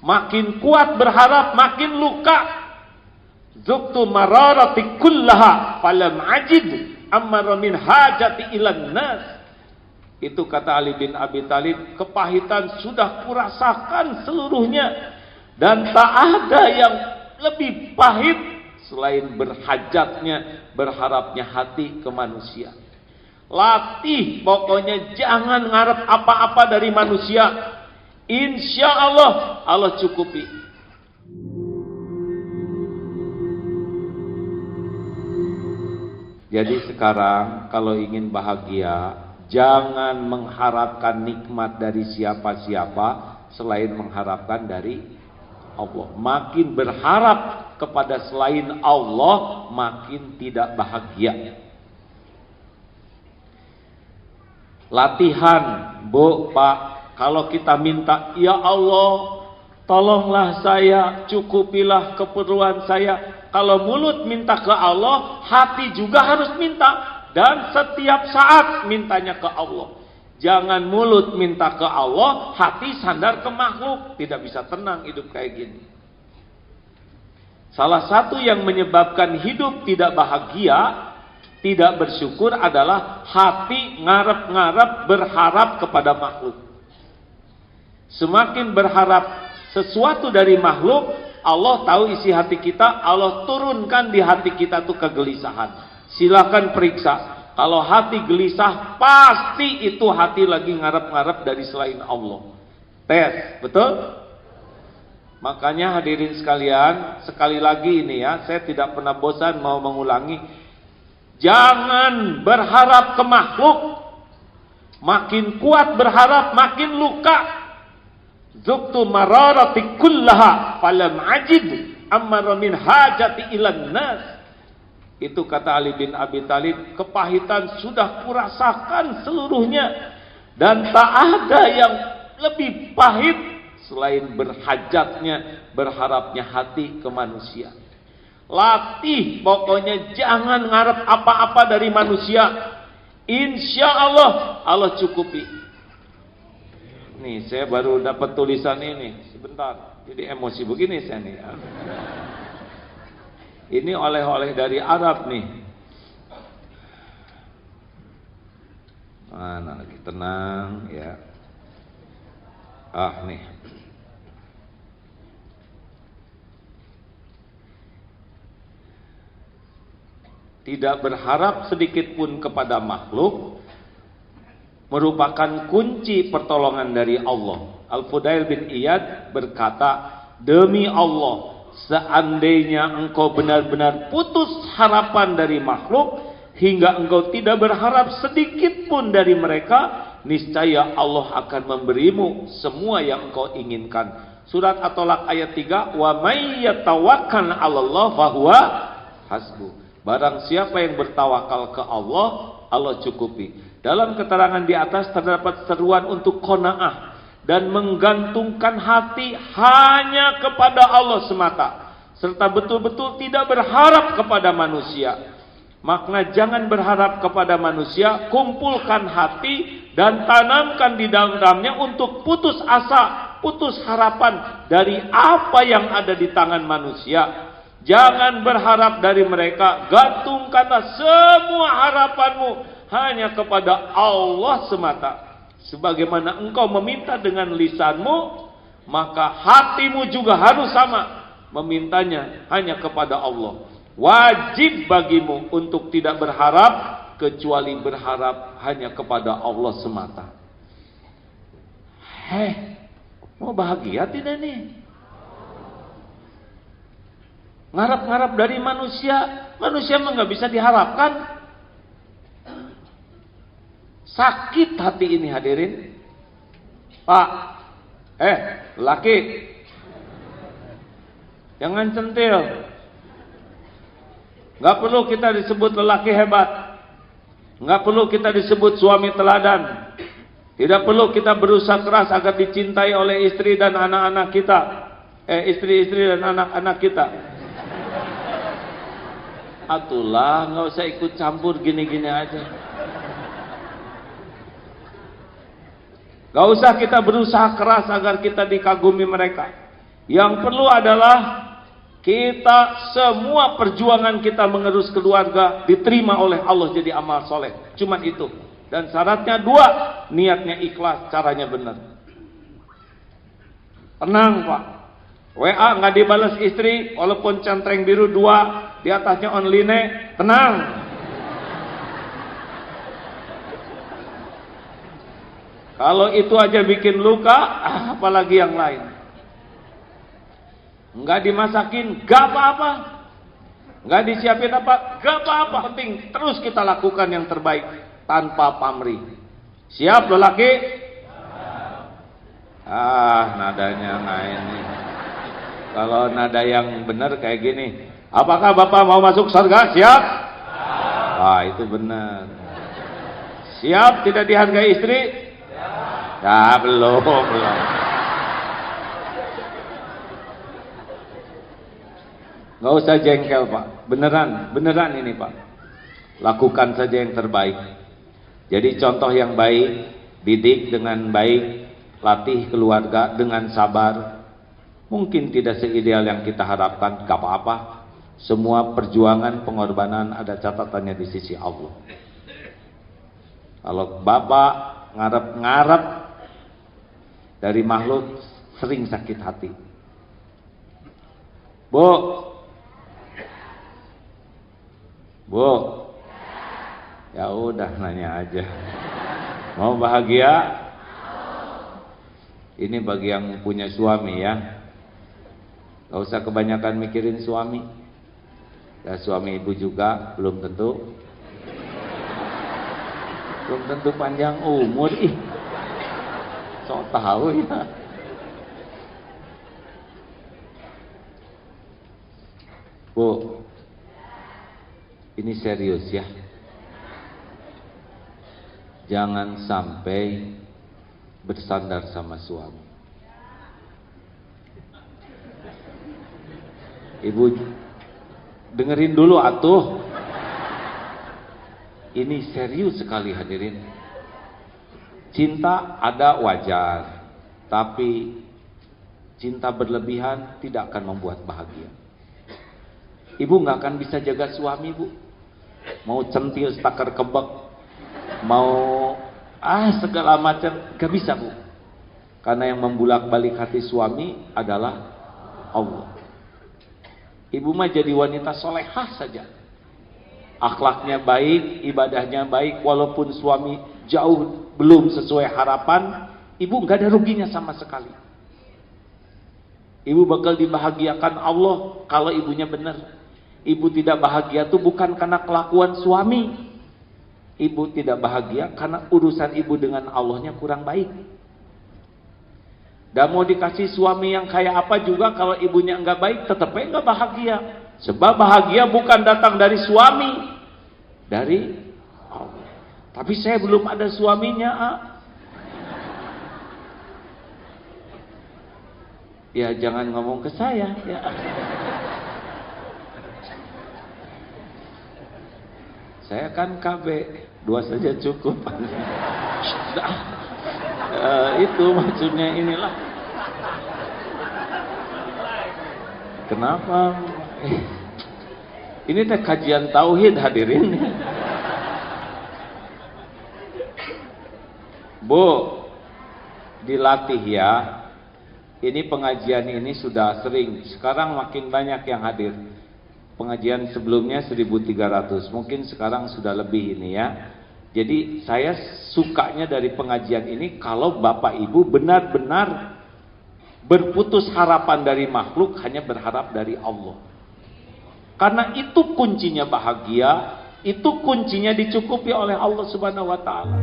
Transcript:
Makin kuat berharap, makin luka. Zuktu mararati kullaha falam ajid amara min hajati ilan nas. Itu kata Ali bin Abi Thalib, kepahitan sudah kurasakan seluruhnya, dan tak ada yang lebih pahit selain berhajatnya, berharapnya hati ke manusia. Latih, pokoknya jangan ngarep apa-apa dari manusia. Insya Allah, Allah cukupi. Jadi sekarang kalau ingin bahagia, jangan mengharapkan nikmat dari siapa-siapa selain mengharapkan dari Allah. Makin berharap kepada selain Allah, makin tidak bahagia. Latihan, Bu, Pak. Kalau kita minta, ya Allah, tolonglah saya, cukupilah keperluan saya. Kalau mulut minta ke Allah, hati juga harus minta. Dan setiap saat mintanya ke Allah. Jangan mulut minta ke Allah, hati sandar ke makhluk. Tidak bisa tenang hidup kayak gini. Salah satu yang menyebabkan hidup tidak bahagia, tidak bersyukur adalah hati ngarep-ngarep berharap kepada makhluk. Semakin berharap sesuatu dari makhluk, Allah tahu isi hati kita, Allah turunkan di hati kita tuh kegelisahan. Silakan periksa. Kalau hati gelisah, pasti itu hati lagi ngarep-ngarep dari selain Allah. Tes, betul? Makanya hadirin sekalian, sekali lagi ini ya, saya tidak pernah bosan mau mengulangi. Jangan berharap ke makhluk. Makin kuat berharap, makin luka. Zuktu mararati kullaha falam ajid amara min hajati ilan nas. Itu kata Ali bin Abi Thalib, kepahitan sudah kurasakan seluruhnya, dan tak ada yang lebih pahit selain berhajatnya, berharapnya hati ke manusia. Latih, pokoknya jangan ngarep apa-apa dari manusia. Insya Allah, Allah cukupi. Nih, saya baru dapat tulisan ini sebentar, jadi emosi begini saya nih. Ini oleh-oleh dari Arab nih. Mana lagi, tenang ya. Nih. Tidak berharap sedikit pun kepada makhluk merupakan kunci pertolongan dari Allah. Al-Fudail bin Iyad berkata, demi Allah, seandainya engkau benar-benar putus harapan dari makhluk, hingga engkau tidak berharap sedikit pun dari mereka, niscaya Allah akan memberimu semua yang engkau inginkan. Surat At-Tolak ayat 3, wa may yatawakkal 'alallah fahuwa hasbuh. Barang siapa yang bertawakal ke Allah, Allah cukupi. Dalam keterangan di atas terdapat seruan untuk qanaah dan menggantungkan hati hanya kepada Allah semata, serta betul-betul tidak berharap kepada manusia. Makna jangan berharap kepada manusia, kumpulkan hati dan tanamkan di dalamnya untuk putus asa, putus harapan dari apa yang ada di tangan manusia. Jangan berharap dari mereka, gantungkanlah semua harapanmu hanya kepada Allah semata. Sebagaimana engkau meminta dengan lisanmu, maka hatimu juga harus sama, memintanya hanya kepada Allah. Wajib bagimu untuk tidak berharap kecuali berharap hanya kepada Allah semata. Mau bahagia tidak nih? Ngarap-ngarap dari manusia, manusia mah nggak bisa diharapkan. Sakit hati ini hadirin. Pak, laki, jangan centil. Nggak perlu kita disebut lelaki hebat, nggak perlu kita disebut suami teladan, tidak perlu kita berusaha keras agar dicintai oleh istri dan anak-anak kita, istri-istri dan anak-anak kita. Atulah, nggak usah ikut campur gini-gini aja. Nggak usah kita berusaha keras agar kita dikagumi mereka. Yang perlu adalah kita semua perjuangan kita mengurus keluarga diterima oleh Allah jadi amal soleh. Cuman itu. Dan syaratnya dua, niatnya ikhlas, caranya benar. Tenang Pak. WA nggak dibalas istri, walaupun centreng biru 2, di atasnya online, tenang. Kalau itu aja bikin luka, apalagi yang lain. Nggak dimasakin, nggak apa-apa. Nggak disiapin apa, nggak apa-apa. Penting terus kita lakukan yang terbaik tanpa pamrih. Siap lelaki? Nadanya nggak ini. Kalau nada yang benar kayak gini, apakah Bapak mau masuk surga? Siap? Itu benar. Siap tidak dihargai istri? Ya, belum. Nggak usah jengkel Pak, beneran ini Pak. Lakukan saja yang terbaik. Jadi contoh yang baik, didik dengan baik, latih keluarga dengan sabar. Mungkin tidak seideal yang kita harapkan, gak apa-apa. Semua perjuangan, pengorbanan ada catatannya di sisi Allah. Kalau Bapak ngarep-ngarep dari makhluk, sering sakit hati. Bu, ya udah nanya aja. Mau bahagia? Ini bagi yang punya suami ya. Gak usah kebanyakan mikirin suami. Ya suami ibu juga belum tentu. Belum tentu panjang umur. Sok tahu ya. Bu, ini serius ya. Jangan sampai bersandar sama suami. Ibu dengerin dulu atuh. Ini serius sekali hadirin. Cinta ada wajar, tapi cinta berlebihan tidak akan membuat bahagia. Ibu nggak akan bisa jaga suami Bu. Mau centil stakar kebek, mau segala macam, gak bisa Bu. Karena yang membulak-balik hati suami adalah Allah. Ibu mah jadi wanita solehah saja, akhlaknya baik, ibadahnya baik, walaupun suami jauh belum sesuai harapan, ibu nggak ada ruginya sama sekali. Ibu bakal dibahagiakan Allah kalau ibunya benar. Ibu tidak bahagia itu bukan karena kelakuan suami. Ibu tidak bahagia karena urusan ibu dengan Allahnya kurang baik. Dan mau dikasih suami yang kayak apa juga, kalau ibunya enggak baik, tetapnya enggak bahagia. Sebab bahagia bukan datang dari suami, dari Allah. Tapi saya belum ada suaminya. Ya jangan ngomong ke saya ya. Saya kan KB, 2 saja cukup. Itu maksudnya inilah. Kenapa? Ini teh kajian tauhid hadirin. Bu, dilatih ya. Ini pengajian ini sudah sering. Sekarang makin banyak yang hadir. Pengajian sebelumnya 1.300, mungkin sekarang sudah lebih ini ya. Jadi saya sukanya dari pengajian ini kalau Bapak Ibu benar-benar berputus harapan dari makhluk, hanya berharap dari Allah. Karena itu kuncinya bahagia, itu kuncinya dicukupi oleh Allah Subhanahu wa taala.